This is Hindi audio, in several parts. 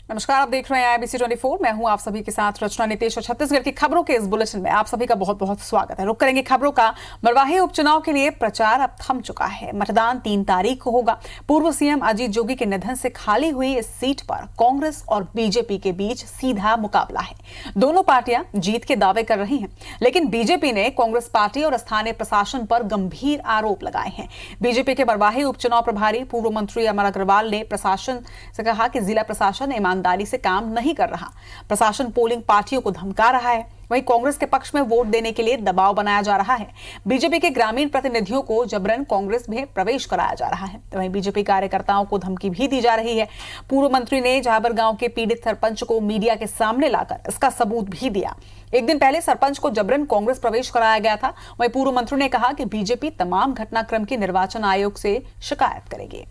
नमस्कार, आप देख रहे हैं आईबीसी 24। मैं हूं आप सभी के साथ रचना नितेश और छत्तीसगढ़ की खबरों के इस बुलेटिन में आप सभी का बहुत बहुत स्वागत है। रुक करेंगे खबरों का। मरवाही उपचुनाव के लिए प्रचार अब थम चुका है। मतदान 3 तारीख को होगा। पूर्व सीएम अजीत जोगी के निधन से खाली हुई इस सीट पर कांग्रेस और बीजेपी के बीच सीधा मुकाबला है। दोनों पार्टियां जीत के दावे कर रही हैं, लेकिन बीजेपी ने कांग्रेस पार्टी और स्थानीय प्रशासन पर गंभीर आरोप लगाए हैं। बीजेपी के मरवाही उपचुनाव प्रभारी पूर्व मंत्री अमर अग्रवाल ने प्रशासन से कहा कि जिला प्रशासन ईमानदारी से काम नहीं कर रहा। प्रशासन पोलिंग पार्टियों को धमका रहा है। वहीं कांग्रेस के पक्ष में वोट देने के लिए दबाव बनाया जा रहा है। बीजेपी के ग्रामीण प्रतिनिधियों को जबरन कांग्रेस में प्रवेश कराया जा रहा है। वहीं बीजेपी कार्यकर्ताओं को धमकी भी दी जा रही है। पूर्व मंत्री ने जाबर गांव के पीड़ित सरपंच को मीडिया के सामने लाकर इसका सबूत भी दिया। एक दिन पहले सरपंच को जबरन कांग्रेस प्रवेश कराया गया था। वहीं पूर्व मंत्री ने कहा कि बीजेपी तमाम घटनाक्रम की निर्वाचन आयोग से शिकायत करेगी।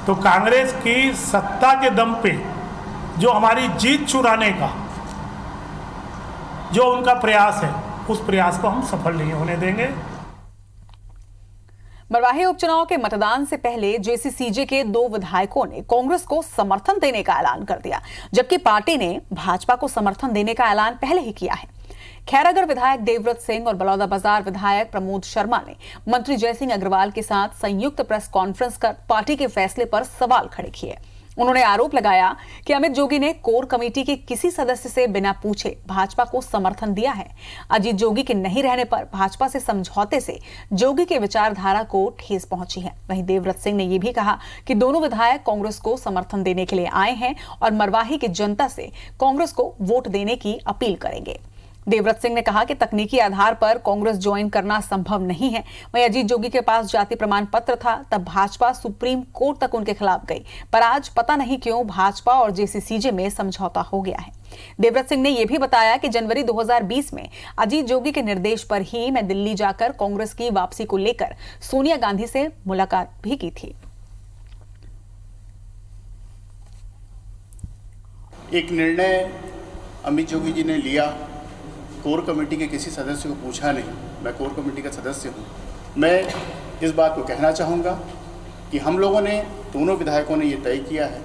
तो कांग्रेस की सत्ता के दम पे जो हमारी जीत चुराने का जो उनका प्रयास है, उस प्रयास को हम सफल नहीं होने देंगे। मरवाही उपचुनाव के मतदान से पहले जेसीसीजे के 2 विधायकों ने कांग्रेस को समर्थन देने का ऐलान कर दिया, जबकि पार्टी ने भाजपा को समर्थन देने का ऐलान पहले ही किया है। खैरागढ़ विधायक देवव्रत सिंह और बलौदाबाजार विधायक प्रमोद शर्मा ने मंत्री जयसिंह अग्रवाल के साथ संयुक्त प्रेस कॉन्फ्रेंस कर पार्टी के फैसले पर सवाल खड़े किए। उन्होंने आरोप लगाया कि अमित जोगी ने कोर कमेटी के किसी सदस्य से बिना पूछे भाजपा को समर्थन दिया है। अजीत जोगी के नहीं रहने पर भाजपा से समझौते से जोगी के विचारधारा को ठेस पहुंची है। वहीं देवव्रत सिंह ने यह भी कहा कि दोनों विधायक कांग्रेस को समर्थन देने के लिए आए हैं और मरवाही की जनता से कांग्रेस को वोट देने की अपील करेंगे। देवव्रत सिंह ने कहा कि तकनीकी आधार पर कांग्रेस ज्वाइन करना संभव नहीं है। वहीं अजीत जोगी के पास जाति प्रमाण पत्र था, तब भाजपा सुप्रीम कोर्ट तक उनके खिलाफ गई, पर आज पता नहीं क्यों भाजपा और जेसीसीजे में समझौता हो गया है। देवव्रत सिंह ने यह भी बताया कि जनवरी 2020 में अजीत जोगी के निर्देश पर ही मैं दिल्ली जाकर कांग्रेस की वापसी को लेकर सोनिया गांधी से मुलाकात भी की थी। एक निर्णय अमित जोगी जी ने लिया, कोर कमेटी के किसी सदस्य को पूछा नहीं। मैं कोर कमेटी का सदस्य हूँ। मैं इस बात को कहना चाहूँगा कि हम लोगों ने, दोनों विधायकों ने ये तय किया है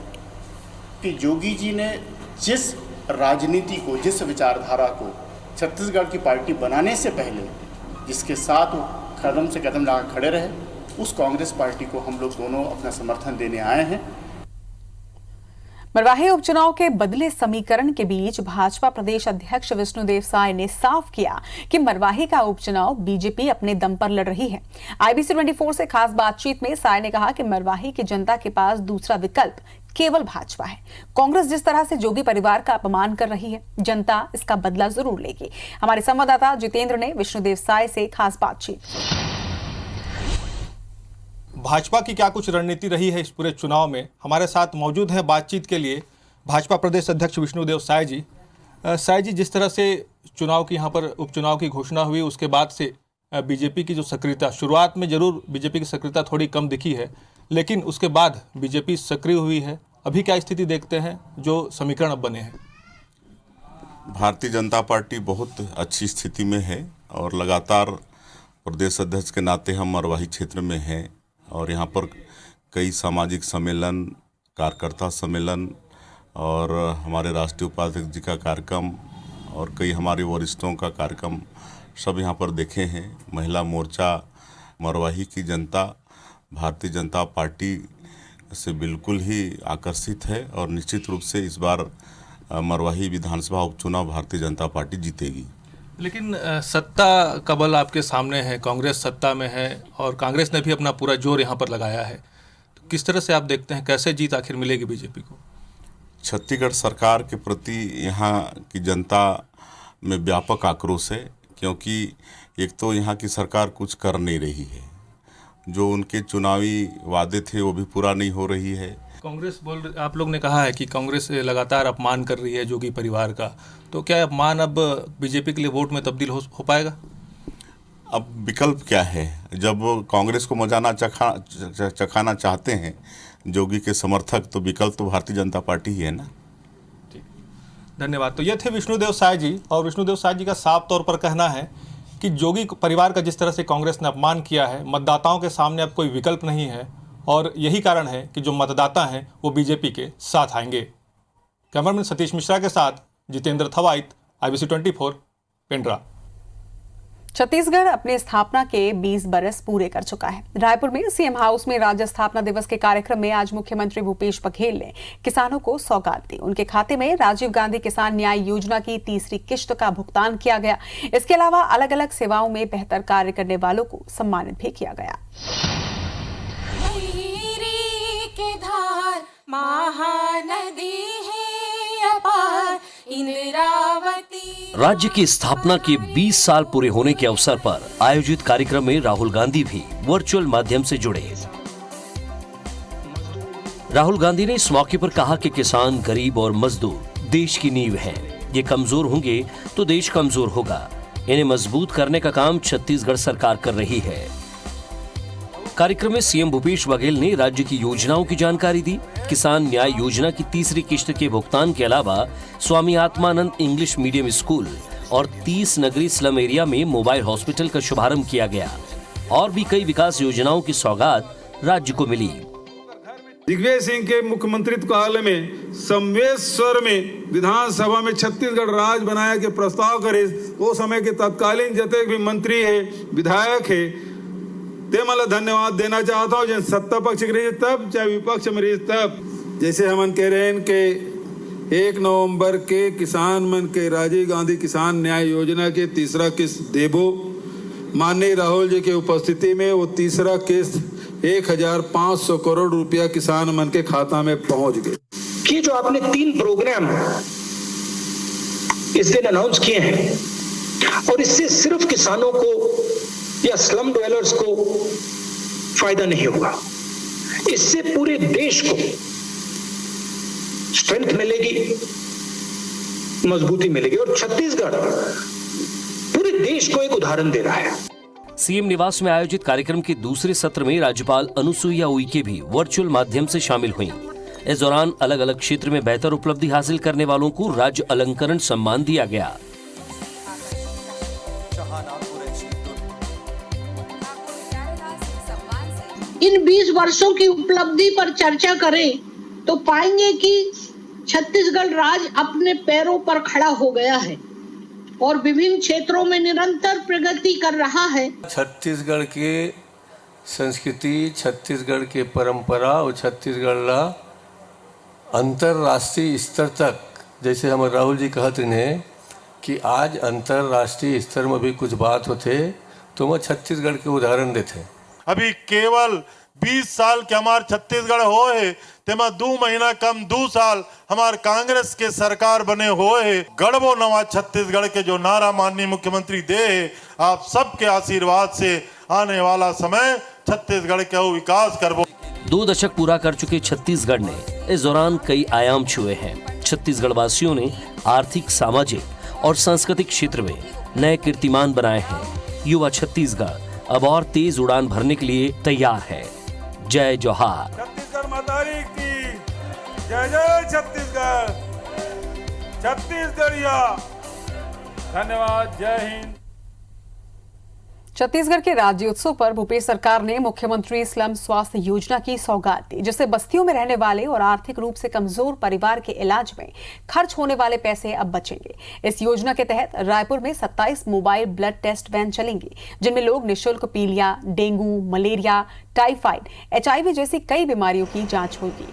कि जोगी जी ने जिस राजनीति को, जिस विचारधारा को छत्तीसगढ़ की पार्टी बनाने से पहले जिसके साथ वो कदम से कदम लगा खड़े रहे, उस कांग्रेस पार्टी को हम लोग दोनों अपना समर्थन देने आए हैं। मरवाही उपचुनाव के बदले समीकरण के बीच भाजपा प्रदेश अध्यक्ष विष्णुदेव साय ने साफ किया कि मरवाही का उपचुनाव बीजेपी अपने दम पर लड़ रही है। आईबीसी 24 से खास बातचीत में साय ने कहा कि मरवाही की जनता के पास दूसरा विकल्प केवल भाजपा है। कांग्रेस जिस तरह से जोगी परिवार का अपमान कर रही है, जनता इसका बदला जरूर लेगी। हमारे संवाददाता जितेंद्र ने विष्णुदेव साय से खास बातचीत। भाजपा की क्या कुछ रणनीति रही है इस पूरे चुनाव में, हमारे साथ मौजूद है बातचीत के लिए भाजपा प्रदेश अध्यक्ष विष्णुदेव साय जी। साय जी, जिस तरह से चुनाव की यहाँ पर उपचुनाव की घोषणा हुई, उसके बाद से बीजेपी की जो सक्रियता, शुरुआत में जरूर बीजेपी की सक्रियता थोड़ी कम दिखी है, लेकिन उसके बाद बीजेपी सक्रिय हुई है। अभी क्या स्थिति देखते हैं जो समीकरण अब बने हैं? भारतीय जनता पार्टी बहुत अच्छी स्थिति में है और लगातार प्रदेश अध्यक्ष के नाते हम मरवाही क्षेत्र में हैं और यहाँ पर कई सामाजिक सम्मेलन, कार्यकर्ता सम्मेलन और हमारे राष्ट्रीय उपाध्यक्ष जी का कार्यक्रम और कई हमारे वरिष्ठों का कार्यक्रम सब यहाँ पर देखे हैं। महिला मोर्चा, मरवाही की जनता भारतीय जनता पार्टी से बिल्कुल ही आकर्षित है और निश्चित रूप से इस बार मरवाही विधानसभा उपचुनाव भारतीय जनता पार्टी जीतेगी। लेकिन सत्ता का बल आपके सामने है, कांग्रेस सत्ता में है और कांग्रेस ने भी अपना पूरा जोर यहाँ पर लगाया है, तो किस तरह से आप देखते हैं, कैसे जीत आखिर मिलेगी बीजेपी को? छत्तीसगढ़ सरकार के प्रति यहाँ की जनता में व्यापक आक्रोश है, क्योंकि एक तो यहाँ की सरकार कुछ कर नहीं रही है, जो उनके चुनावी वादे थे वो भी पूरा नहीं हो रही है। कांग्रेस आप लोग ने कहा है कि कांग्रेस लगातार अपमान कर रही है जोगी परिवार का, तो क्या अपमान अब बीजेपी के लिए वोट में तब्दील हो पाएगा? अब विकल्प क्या है? जब कांग्रेस को मजाना चखाना चाहते हैं जोगी के समर्थक, तो विकल्प तो भारतीय जनता पार्टी ही है ना। ठीक, धन्यवाद। तो ये थे विष्णुदेव साय जी, और विष्णुदेव साय जी का साफ तौर पर कहना है कि जोगी परिवार का जिस तरह से कांग्रेस ने अपमान किया है, मतदाताओं के सामने अब कोई विकल्प नहीं है और यही कारण है कि जो मतदाता हैं वो बीजेपी के साथ आएंगे। कैमरामैन सतीश मिश्रा के साथ जितेंद्र थवाइत, IBC 24, पेंड्रा। छत्तीसगढ़ अपने स्थापना के 20 बरस पूरे कर चुका है। रायपुर में सीएम हाउस में राज्य स्थापना दिवस के कार्यक्रम में आज मुख्यमंत्री भूपेश बघेल ने किसानों को सौगात दी। उनके खाते में राजीव गांधी किसान न्याय योजना की तीसरी किश्त का भुगतान किया गया। इसके अलावा अलग अलग सेवाओं में बेहतर कार्य करने वालों को सम्मानित भी किया गया। राज्य की स्थापना के 20 साल पूरे होने के अवसर पर आयोजित कार्यक्रम में राहुल गांधी भी वर्चुअल माध्यम से जुड़े। राहुल गांधी ने इस मौके पर कहा कि किसान, गरीब और मजदूर देश की नींव हैं। ये कमजोर होंगे तो देश कमजोर होगा। इन्हें मजबूत करने का काम छत्तीसगढ़ सरकार कर रही है। कार्यक्रम में सीएम भूपेश बघेल ने राज्य की योजनाओं की जानकारी दी। किसान न्याय योजना की तीसरी किश्त के भुगतान के अलावा Swami Atmanand English medium school और 30 नगरीय स्लम एरिया में मोबाइल हॉस्पिटल का शुभारंभ किया गया। और भी कई विकास योजनाओं की सौगात राज्य को मिली। दिग्विजय सिंह के मुख्यमंत्रित्व काल में संवेश्वर में विधानसभा में छत्तीसगढ़ राज्य बनाया के प्रस्ताव करे। वो समय के तत्कालीन जते भी मंत्री है, विधायक है, ते मला धन्यवाद देना चाहता हूँ। जब सत्ता पक्ष में रही तब, चाहे विपक्ष में रही तब। जैसे हम कह रहे हैं कि 1 नवंबर के किसान मन के राजीव गांधी किसान न्याय योजना के तीसरा किस्त देबो। माननीय राहुल जी की उपस्थिति में वो तीसरा किस्त 1500 करोड़ रुपया किसान मन के खाता में पहुंच गए। कि जो आपने 3 प्रोग्राम इस दिन अनाउंस किए हैं और इससे सिर्फ किसानों को या स्लम ड्वेलर्स को फायदा नहीं होगा, इससे पूरे देश को स्ट्रेंथ मिलेगी, मजबूती मिलेगी और छत्तीसगढ़ पूरे देश को एक उदाहरण दे रहा है। सीएम निवास में आयोजित कार्यक्रम के दूसरे सत्र में राज्यपाल अनुसुईया उइके भी वर्चुअल माध्यम से शामिल हुई। इस दौरान अलग अलग क्षेत्र में बेहतर उपलब्धि हासिल करने वालों को राज्य अलंकरण सम्मान दिया गया। इन 20 वर्षों की उपलब्धि पर चर्चा करें तो पाएंगे कि छत्तीसगढ़ राज्य अपने पैरों पर खड़ा हो गया है और विभिन्न क्षेत्रों में निरंतर प्रगति कर रहा है। छत्तीसगढ़ के संस्कृति, छत्तीसगढ़ के परंपरा और छत्तीसगढ़ ला अंतरराष्ट्रीय स्तर तक, जैसे हम राहुल जी कहते हैं कि आज अंतरराष्ट्रीय स्तर में भी कुछ बात होते तो मैं छत्तीसगढ़ के उदाहरण देते। अभी केवल 20 साल के हमारे छत्तीसगढ़ हो है, तेमा 2 महीना कम 2 साल हमारे कांग्रेस के सरकार बने हुए है। गढ़बो नवा छत्तीसगढ़ के जो नारा माननीय मुख्यमंत्री दे है, आप सबके आशीर्वाद से आने वाला समय छत्तीसगढ़ के विकास करबो। 2 दशक पूरा कर चुके छत्तीसगढ़ ने इस दौरान कई आयाम छुए हैं। छत्तीसगढ़ वासियों ने आर्थिक, सामाजिक और सांस्कृतिक क्षेत्र में नए कीर्तिमान बनाए हैं। युवा छत्तीसगढ़ अब और तेज उड़ान भरने के लिए तैयार है। जय जोहार। छत्तीसगढ़ माता की जय जय छत्तीसगढ़, छत्तीसगढ़िया धन्यवाद। जय हिंद। छत्तीसगढ़ के राज्योत्सव पर भूपेश सरकार ने मुख्यमंत्री स्लम स्वास्थ्य योजना की सौगात दी, जिससे बस्तियों में रहने वाले और आर्थिक रूप से कमजोर परिवार के इलाज में खर्च होने वाले पैसे अब बचेंगे। इस योजना के तहत रायपुर में 27 मोबाइल ब्लड टेस्ट वैन चलेंगी, जिनमें लोग निःशुल्क पीलिया, डेंगू, मलेरिया, टाइफाइड, HIV जैसी कई बीमारियों की जाँच होगी।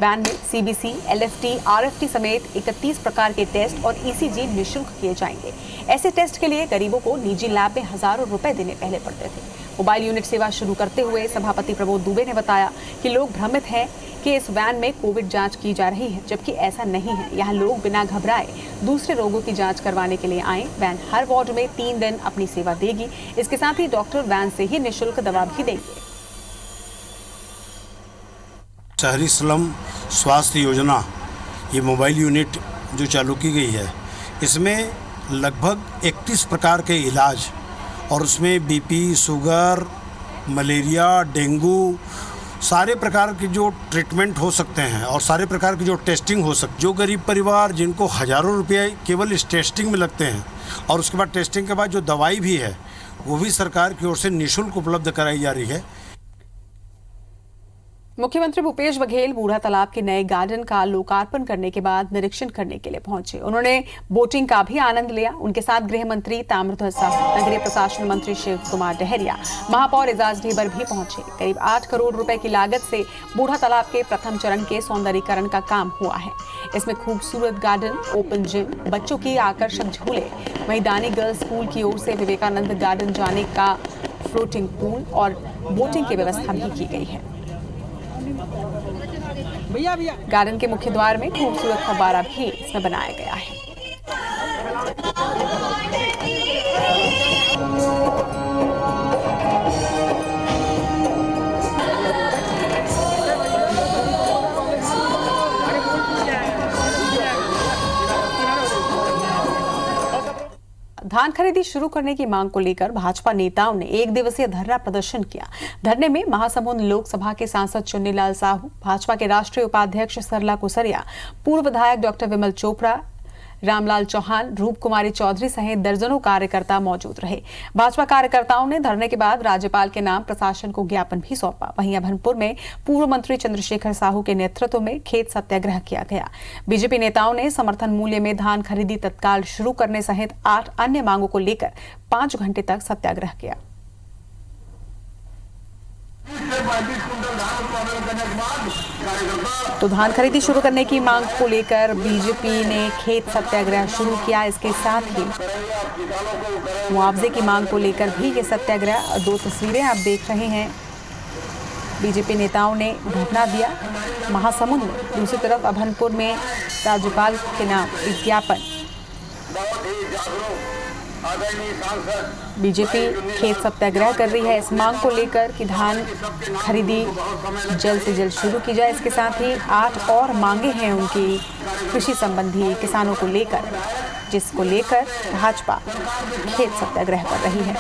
वैन में CBC, LFT, RFT समेत 31 प्रकार के टेस्ट और ECG निःशुल्क किए जाएंगे। ऐसे टेस्ट के लिए गरीबों को निजी लैब में हजारों रुपए देने पहले पड़ते थे। मोबाइल यूनिट सेवा शुरू करते हुए सभापति प्रबोध दुबे ने बताया कि लोग भ्रमित हैं कि इस वैन में कोविड जांच की जा रही है, जबकि ऐसा नहीं है। यहाँ लोग बिना घबराए दूसरे रोगों की जांच करवाने के लिए आए। वैन हर वार्ड में 3 दिन अपनी सेवा देगी। इसके साथ ही डॉक्टर वैन से ही निःशुल्क दवा भी देंगे। शहरी स्लम स्वास्थ्य योजना, ये मोबाइल यूनिट जो चालू की गई है, इसमें लगभग 31 प्रकार के इलाज और उसमें BP, शुगर, मलेरिया, डेंगू, सारे प्रकार के जो ट्रीटमेंट हो सकते हैं और सारे प्रकार की जो टेस्टिंग हो सकती, जो गरीब परिवार जिनको हज़ारों रुपये केवल इस टेस्टिंग में लगते हैं और उसके बाद टेस्टिंग के बाद जो दवाई भी है, वो भी सरकार की ओर से निःशुल्क उपलब्ध कराई जा रही है। मुख्यमंत्री भूपेश बघेल बूढ़ा तालाब के नए गार्डन का लोकार्पण करने के बाद निरीक्षण करने के लिए पहुंचे। उन्होंने बोटिंग का भी आनंद लिया। उनके साथ गृह मंत्री ताम्रध्वज साहू, नगरीय प्रशासन मंत्री शिव कुमार डहरिया, महापौर एजाज ढेबर भी पहुंचे। करीब 8 करोड़ रुपए की लागत से बूढ़ा तालाब के प्रथम चरण के सौंदर्यीकरण का काम हुआ है। इसमें खूबसूरत गार्डन, ओपन जिम, बच्चों की आकर्षक झूले, वहीं दानी गर्ल्स स्कूल की ओर से विवेकानंद गार्डन जाने का फ्लोटिंग पूल और बोटिंग की व्यवस्था भी की गई है। गार्डन के मुख्य द्वार में खूबसूरत फव्वारा भी इसमें बनाया गया है। धान खरीदी शुरू करने की मांग को लेकर भाजपा नेताओं ने 1 दिवसीय धरना प्रदर्शन किया। धरने में महासमुंद लोकसभा के सांसद चुन्नीलाल साहू, भाजपा के राष्ट्रीय उपाध्यक्ष सरला कुसरिया, पूर्व विधायक डॉक्टर विमल चोपड़ा, रामलाल चौहान, रूप कुमारी चौधरी सहित दर्जनों कार्यकर्ता मौजूद रहे। भाजपा कार्यकर्ताओं ने धरने के बाद राज्यपाल के नाम प्रशासन को ज्ञापन भी सौंपा। वहीं अभनपुर में पूर्व मंत्री चंद्रशेखर साहू के नेतृत्व में खेत सत्याग्रह किया गया। बीजेपी नेताओं ने समर्थन मूल्य में धान खरीदी तत्काल शुरू करने सहित 8 अन्य मांगों को लेकर 5 घंटे तक सत्याग्रह किया। तो धान खरीदी शुरू करने की मांग को लेकर बीजेपी ने खेत सत्याग्रह शुरू किया। इसके साथ ही मुआवजे की मांग को लेकर भी ये सत्याग्रह। 2 तस्वीरें आप देख रहे हैं। बीजेपी नेताओं ने धरना दिया महासमुंद में। दूसरी तरफ अभनपुर में राज्यपाल के नाम विज्ञापन। बीजेपी खेत सत्याग्रह कर रही है इस मांग को लेकर कि धान खरीदी जल्द से जल्द शुरू की जाए। इसके साथ ही 8 और मांगे हैं उनकी कृषि संबंधी, किसानों को लेकर, जिसको लेकर भाजपा खेत सत्याग्रह कर रही है।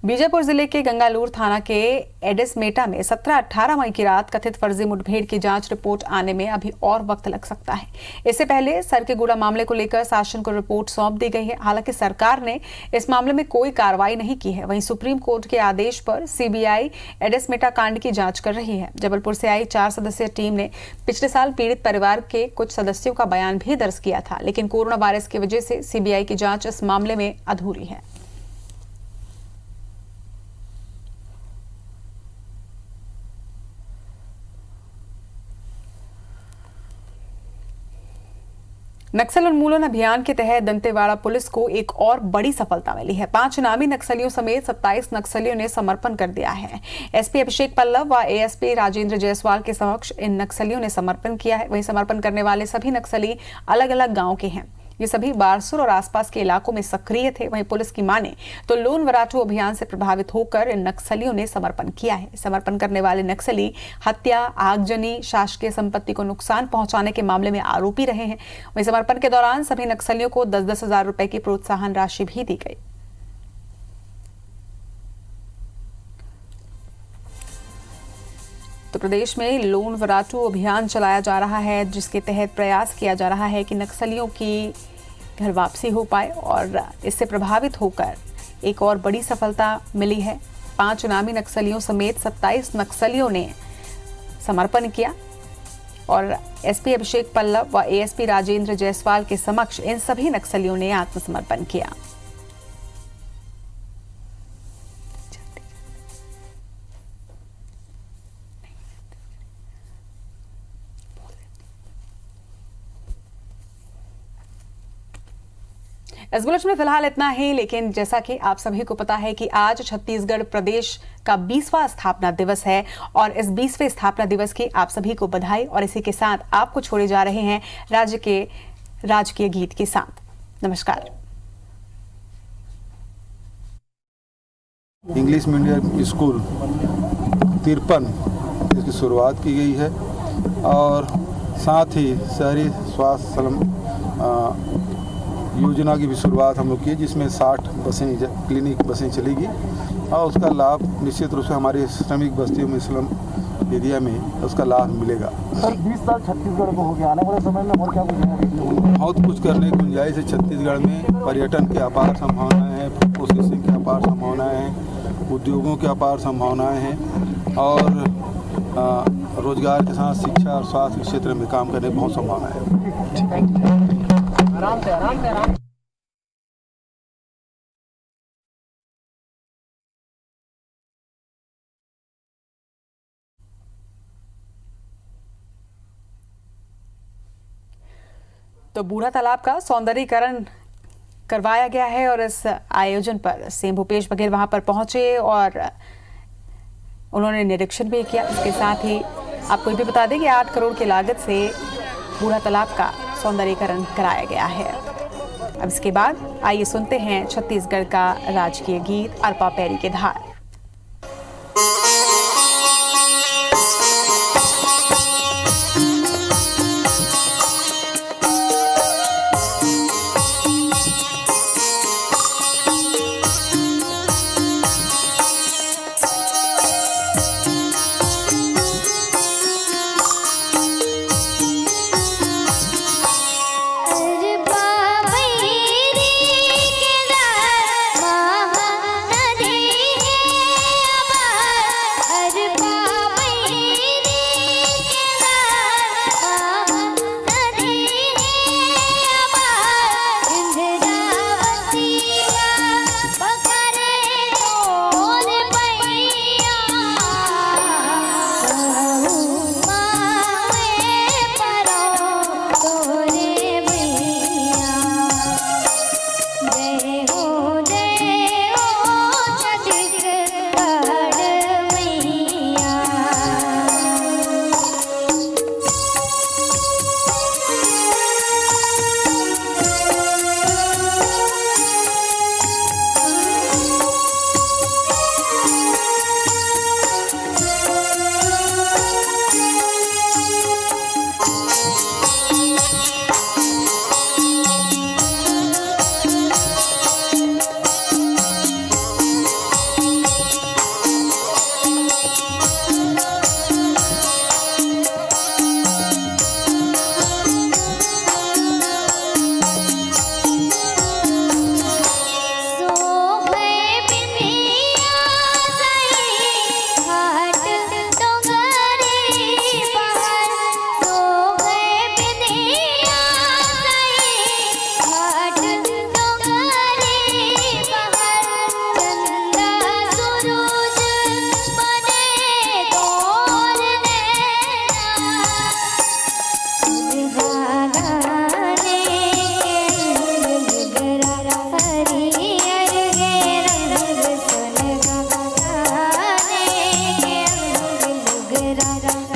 बीजापुर जिले के गंगालूर थाना के एडेसमेटा में 17-18 मई की रात कथित फर्जी मुठभेड़ की जांच रिपोर्ट आने में अभी और वक्त लग सकता है। इससे पहले सरकेगुड़ा मामले को लेकर शासन को रिपोर्ट सौंप दी गई है। हालांकि सरकार ने इस मामले में कोई कार्रवाई नहीं की है। वहीं सुप्रीम कोर्ट के आदेश पर सीबीआई एडेसमेटा कांड की जांच कर रही है। जबलपुर से आई 4 सदस्यीय टीम ने पिछले साल पीड़ित परिवार के कुछ सदस्यों का बयान भी दर्ज किया था, लेकिन कोरोना वायरस की वजह से सीबीआई की जांच इस मामले में अधूरी है। नक्सल उन्मूलन अभियान के तहत दंतेवाड़ा पुलिस को एक और बड़ी सफलता मिली है। 5 इनामी नक्सलियों समेत 27 नक्सलियों ने समर्पण कर दिया है। एसपी अभिषेक पल्लव व एएसपी राजेंद्र जायसवाल के समक्ष इन नक्सलियों ने समर्पण किया है। वहीं समर्पण करने वाले सभी नक्सली अलग अलग गांव के हैं। ये सभी बारसूर और आसपास के इलाकों में सक्रिय थे। वहीं पुलिस की माने तो लोन वराटू अभियान से प्रभावित होकर इन नक्सलियों ने समर्पण किया है। समर्पण करने वाले नक्सली हत्या, आगजनी, शासकीय संपत्ति को नुकसान पहुंचाने के मामले में आरोपी रहे हैं। वहीं समर्पण के दौरान सभी नक्सलियों को 10-10 हजार रुपए की प्रोत्साहन राशि भी दी गई। तो प्रदेश में लोन वराटू अभियान चलाया जा रहा है, जिसके तहत प्रयास किया जा रहा है कि नक्सलियों की घर वापसी हो पाए और इससे प्रभावित होकर एक और बड़ी सफलता मिली है। 5 इनामी नक्सलियों समेत 27 नक्सलियों ने समर्पण किया और एसपी अभिषेक पल्लव व एएसपी राजेंद्र जायसवाल के समक्ष इन सभी नक्सलियों ने आत्मसमर्पण किया। इस बुलेटिन में फिलहाल इतना ही, लेकिन जैसा कि आप सभी को पता है कि आज छत्तीसगढ़ प्रदेश का 20वां स्थापना दिवस है और इस 20वें स्थापना दिवस की आप सभी को बधाई। और इसी के साथ आपको छोड़े जा रहे हैं राज्य के राजकीय गीत के साथ। नमस्कार। इंग्लिश मीडियम स्कूल 53 इसकी शुरुआत की गई है और साथ ही शहरी स्वास्थ्य योजना की भी शुरुआत हम लोग की, जिसमें 60 बसें क्लिनिक बसें चलेगी और उसका लाभ निश्चित रूप से हमारे श्रमिक बस्तियों में, स्लम एरिया में उसका लाभ मिलेगा। सर 20 साल छत्तीसगढ़ को हो गया, आने वाले समय में और क्या बहुत कुछ करने की गुंजाइश है। छत्तीसगढ़ में पर्यटन की अपार संभावनाएं हैं, प्रोसेसिंग की अपार संभावनाएं हैं उद्योगों की अपार संभावनाएं हैं और रोजगार के साथ शिक्षा और स्वास्थ्य के क्षेत्र में काम करने की बहुत संभावना है। आराम से तो बूढ़ा तालाब का सौंदर्यीकरण करवाया गया है और इस आयोजन पर सीएम भूपेश बघेल वहां पर पहुंचे और उन्होंने निरीक्षण भी किया। इसके साथ ही आपको ये भी बता दें कि 8 करोड़ की लागत से बूढ़ा तालाब का सौंदर्यीकरण कराया गया है। अब इसके बाद आइए सुनते हैं छत्तीसगढ़ का राजकीय गीत अरपा पैरी के धार। Ra